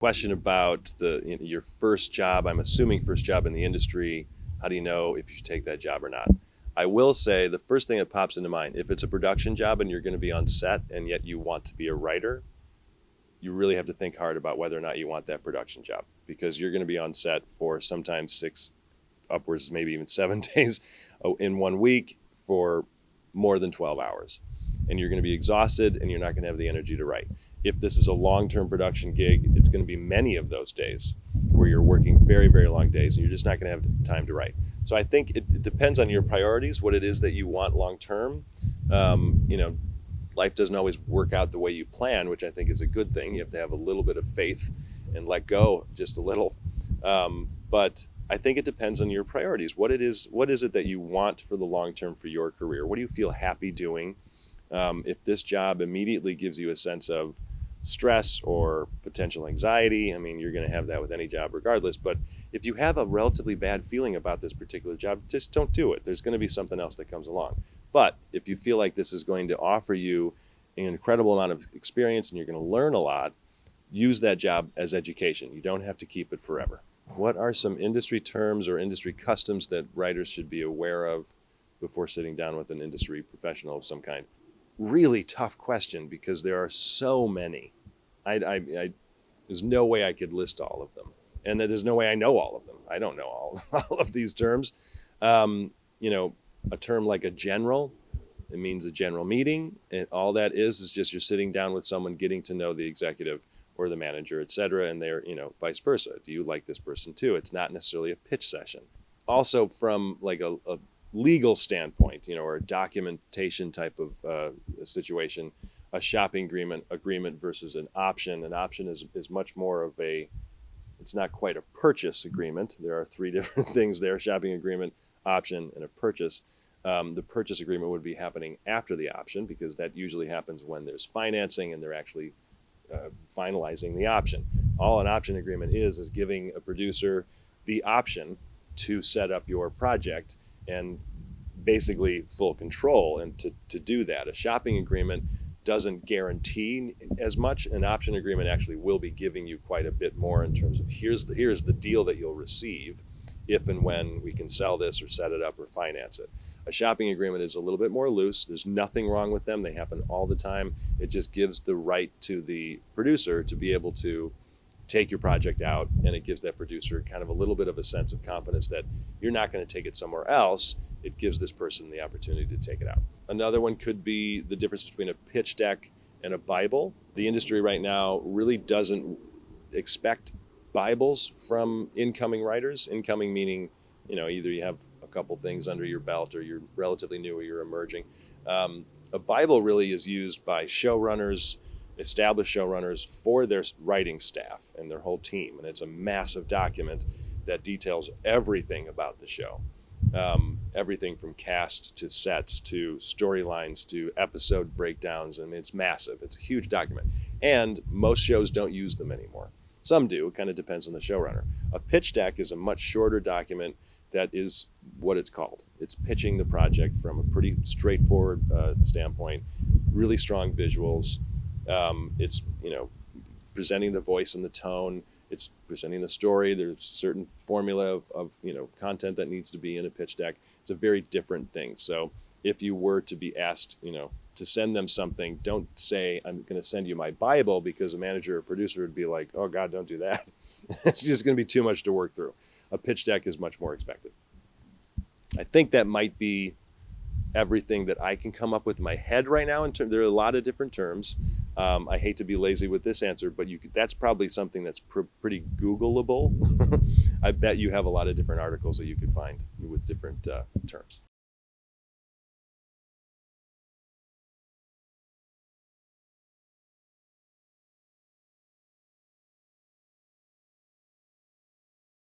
Question about your first job. I'm assuming first job in the industry. How do you know if you should take that job or not? I will say the first thing that pops into mind, if it's a production job and you're going to be on set and yet you want to be a writer, you really have to think hard about whether or not you want that production job, because you're going to be on set for sometimes 6, upwards, maybe even 7 days in one week for more than 12 hours. And you're going to be exhausted and you're not going to have the energy to write. If this is a long-term production gig, it's going to be many of those days where you're working very, very long days and you're just not going to have time to write. So I think it depends on your priorities, what it is that you want long-term. You know, life doesn't always work out the way you plan, which I think is a good thing. You have to have a little bit of faith and let go just a little. But I think it depends on your priorities. What is it that you want for the long term for your career? What do you feel happy doing? If this job immediately gives you a sense of stress or potential anxiety, I mean, you're going to have that with any job regardless. But if you have a relatively bad feeling about this particular job, just don't do it. There's going to be something else that comes along. But if you feel like this is going to offer you an incredible amount of experience and you're going to learn a lot, use that job as education. You don't have to keep it forever. What are some industry terms or industry customs that writers should be aware of before sitting down with an industry professional of some kind? Really tough question, because there are so many. There's no way I could list all of them, and there's no way I know all of them. I don't know all of these terms. You know, a term like a general, it means a general meeting, and all that is just you're sitting down with someone, getting to know the executive or the manager, et cetera, and they're, vice versa. Do you like this person too? It's not necessarily a pitch session. Also, from like a legal standpoint, or a documentation type of situation, a shopping agreement versus an option. An option is much more of it's not quite a purchase agreement. There are 3 different things there: shopping agreement, option, and a purchase. The purchase agreement would be happening after the option, because that usually happens when there's financing and they're actually finalizing the option. All an option agreement is giving a producer the option to set up your project and basically full control and to do that. A shopping agreement doesn't guarantee as much. An option agreement actually will be giving you quite a bit more in terms of here's the deal that you'll receive if and when we can sell this or set it up or finance it. A shopping agreement is a little bit more loose. There's nothing wrong with them. They happen all the time. It just gives the right to the producer to be able to take your project out, and it gives that producer kind of a little bit of a sense of confidence that you're not going to take it somewhere else. It gives this person the opportunity to take it out. Another one could be the difference between a pitch deck and a Bible. The industry right now really doesn't expect Bibles from incoming writers. Incoming meaning, either you have a couple things under your belt or you're relatively new or you're emerging. A Bible really is used by showrunners, established showrunners, for their writing staff and their whole team. And it's a massive document that details everything about the show. Everything from cast to sets to storylines to episode breakdowns. I mean, it's massive. It's a huge document. And most shows don't use them anymore. Some do. It kind of depends on the showrunner. A pitch deck is a much shorter document that is what it's called. It's pitching the project from a pretty straightforward standpoint, really strong visuals. It's, presenting the voice and the tone. It's presenting the story. There's a certain formula of content that needs to be in a pitch deck. It's a very different thing. So if you were to be asked, to send them something, don't say, I'm going to send you my Bible, because a manager or producer would be like, oh God, don't do that. It's just going to be too much to work through. A pitch deck is much more expected. I think that might be everything that I can come up with in my head right now. There are a lot of different terms. I hate to be lazy with this answer, but that's probably something that's pretty Googleable. I bet you have a lot of different articles that you could find with different terms.